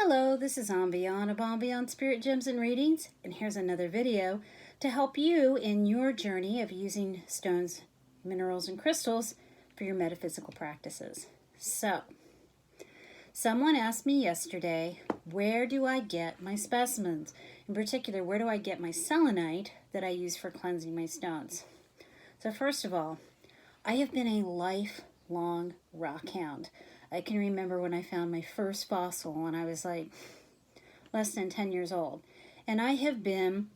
Hello, this is Ambion of Ambion Spirit Gems and Readings, and here's another video to help you in your journey of using stones, minerals, and crystals for your metaphysical practices. So, someone asked me yesterday, where do I get my specimens? In particular, where do I get my selenite that I use for cleansing my stones? So first of all, I have been a lifelong rock hound. I can remember when I found my first fossil when I was like less than 10 years old. And I have been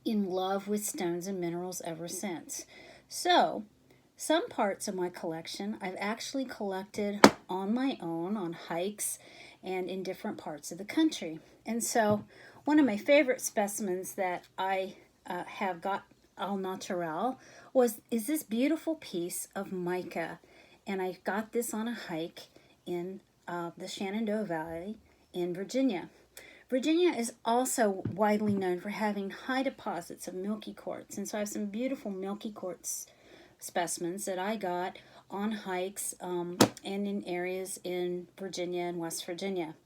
in love with stones and minerals ever since. So, some parts of my collection I've actually collected on my own, on hikes, and in different parts of the country. And so, one of my favorite specimens that I have got au naturel is this beautiful piece of mica. And I got this on a hike in the Shenandoah Valley in Virginia. Virginia is also widely known for having high deposits of milky quartz. And so I have some beautiful milky quartz specimens that I got on hikes and in areas in Virginia and West Virginia.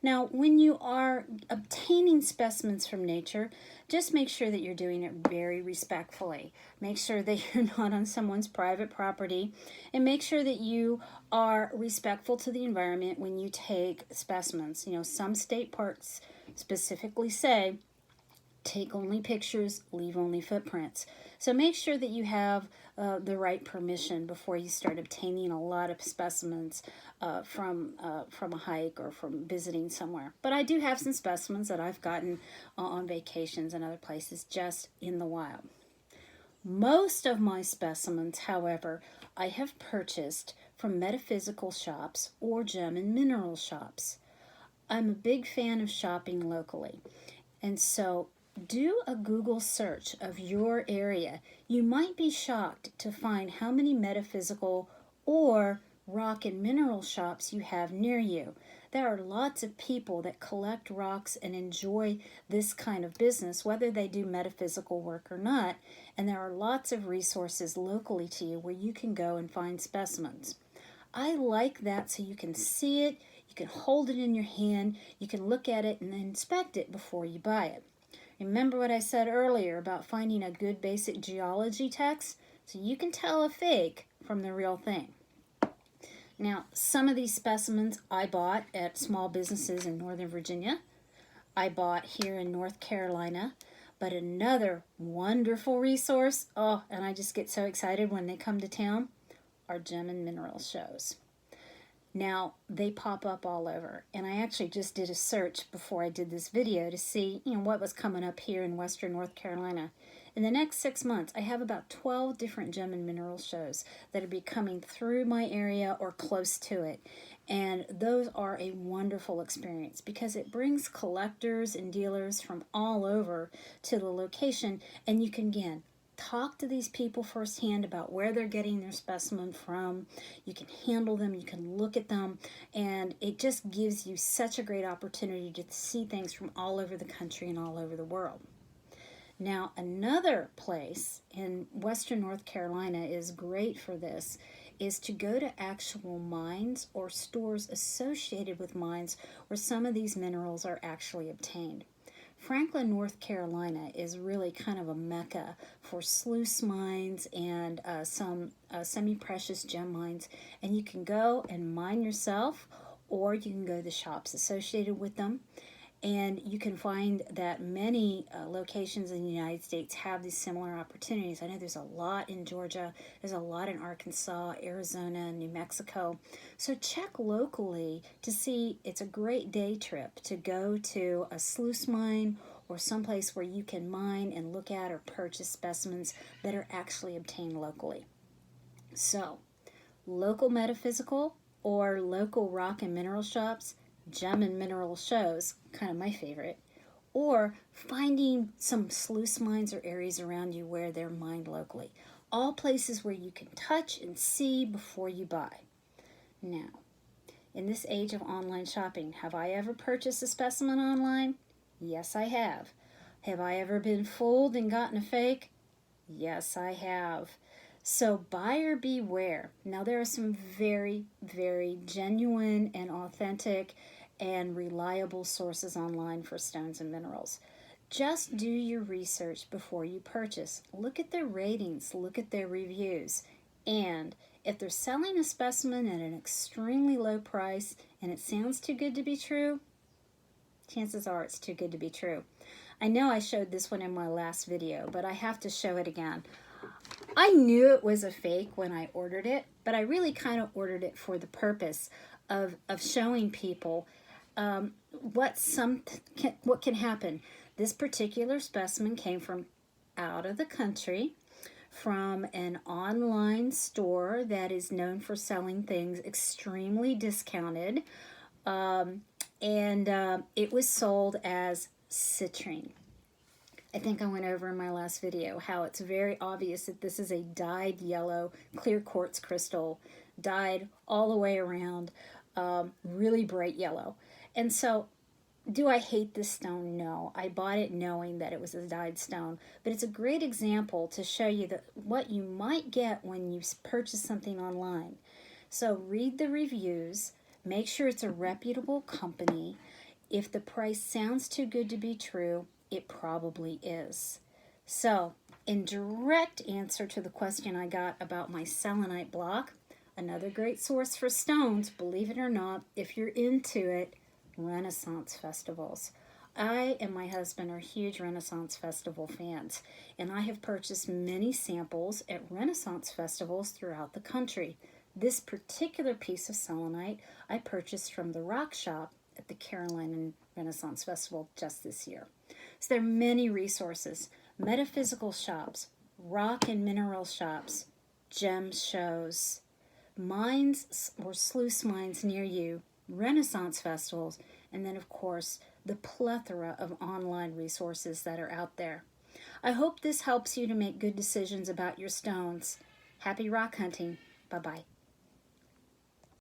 Now, when you are obtaining specimens from nature, just make sure that you're doing it very respectfully. Make sure that you're not on someone's private property, and make sure that you are respectful to the environment when you take specimens. You know, some state parks specifically say, take only pictures, leave only footprints. So make sure that you have the right permission before you start obtaining a lot of specimens from a hike or from visiting somewhere. But I do have some specimens that I've gotten on vacations and other places just in the wild. Most of my specimens, however, I have purchased from metaphysical shops or gem and mineral shops. I'm a big fan of shopping locally, and so do a Google search of your area. You might be shocked to find how many metaphysical or rock and mineral shops you have near you. There are lots of people that collect rocks and enjoy this kind of business, whether they do metaphysical work or not, and there are lots of resources locally to you where you can go and find specimens. I like that so you can see it, you can hold it in your hand, you can look at it and inspect it before you buy it. Remember what I said earlier about finding a good basic geology text so you can tell a fake from the real thing. Now, some of these specimens I bought at small businesses in Northern Virginia. I bought here in North Carolina. But another wonderful resource, and I just get so excited when they come to town, are gem and mineral shows. Now, they pop up all over, and I actually just did a search before I did this video to see, what was coming up here in Western North Carolina. In the next 6 months, I have about 12 different gem and mineral shows that will be coming through my area or close to it. And those are a wonderful experience because it brings collectors and dealers from all over to the location, and you can, again, talk to these people firsthand about where they're getting their specimen from. You can handle them, you can look at them, and it just gives you such a great opportunity to see things from all over the country and all over the world. Now, another place in Western North Carolina is great for this, is to go to actual mines or stores associated with mines where some of these minerals are actually obtained. Franklin, North Carolina is really kind of a mecca for sluice mines and some semi-precious gem mines. And you can go and mine yourself, or you can go to the shops associated with them. And you can find that many locations in the United States have these similar opportunities. I know there's a lot in Georgia, there's a lot in Arkansas, Arizona, New Mexico. So check locally to see. It's a great day trip to go to a sluice mine or someplace where you can mine and look at or purchase specimens that are actually obtained locally. So, local metaphysical or local rock and mineral shops, gem and mineral shows, kind of my favorite, or finding some sluice mines or areas around you where they're mined locally. All places where you can touch and see before you buy. Now, in this age of online shopping, have I ever purchased a specimen online? Yes, I have. Have I ever been fooled and gotten a fake? Yes, I have. So buyer beware. Now there are some very, very genuine and authentic and reliable sources online for stones and minerals. Just do your research before you purchase. Look at their ratings, look at their reviews, and if they're selling a specimen at an extremely low price and it sounds too good to be true, chances are it's too good to be true. I know I showed this one in my last video, but I have to show it again. I knew it was a fake when I ordered it, but I really kind of ordered it for the purpose of showing people what can happen. This particular specimen came from out of the country, from an online store that is known for selling things extremely discounted, and it was sold as citrine. I think I went over in my last video how it's very obvious that this is a dyed yellow clear quartz crystal, dyed all the way around, really bright yellow. And so, do I hate this stone? No. I bought it knowing that it was a dyed stone, but it's a great example to show you that what you might get when you purchase something online. So read the reviews, make sure it's a reputable company. If the price sounds too good to be true, it probably is. So, in direct answer to the question I got about my selenite block, another great source for stones, believe it or not, if you're into it, Renaissance festivals. I and my husband are huge Renaissance festival fans, and I have purchased many samples at Renaissance festivals throughout the country. This particular piece of selenite I purchased from the Rock Shop at the Carolina Renaissance Festival just this year. So there are many resources: metaphysical shops, rock and mineral shops, gem shows, mines or sluice mines near you, Renaissance festivals, and then of course the plethora of online resources that are out there. I hope this helps you to make good decisions about your stones. Happy rock hunting. Bye-bye.